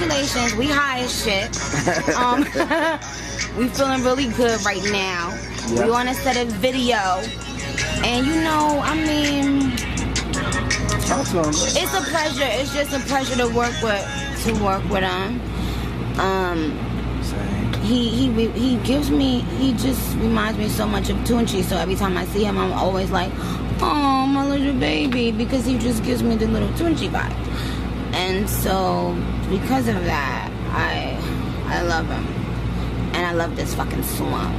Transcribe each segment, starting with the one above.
congratulations. We high as shit. We feeling really good right now. Yep. We want to set a video. And you know, I mean, Talk to him. it's a pleasure. It's just a pleasure to work with him. He just reminds me so much of Tunchi. So every time I see him, I'm always like, oh, my little baby, because he just gives me the little Tunchi vibe. And so because of that, I love him, and I love this fucking song.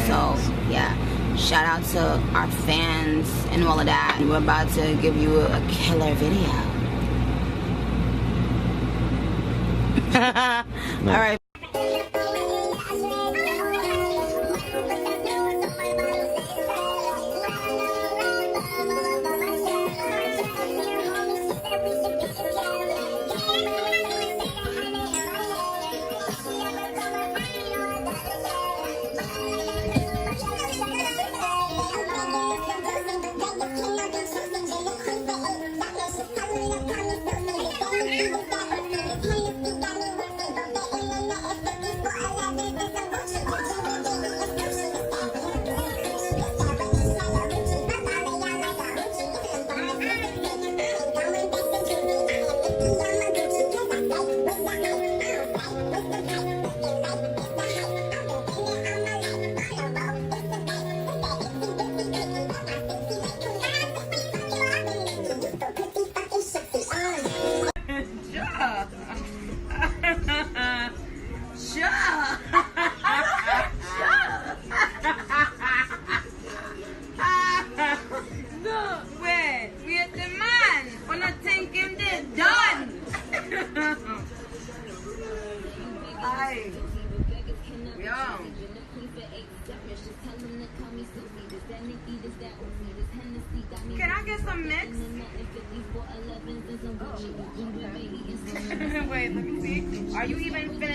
So yeah, shout out to our fans and all of that. And we're about to give you a killer video. All right. Can I get some mix? Wait, let me see. Are you even finished?